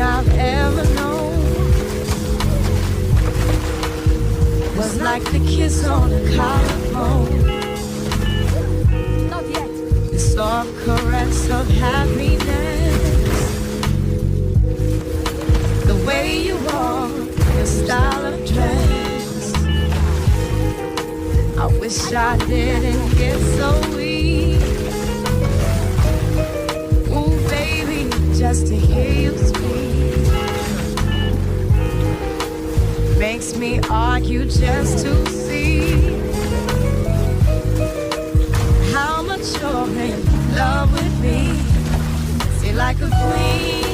I've ever known was like the kiss on a collarbone. Not yet. The soft caress of happiness. The way you walk, your style of dress. I wish I didn't get so weak. Ooh, baby, just to hear you speak makes me argue just to see how much you're in love with me. Feel like a queen.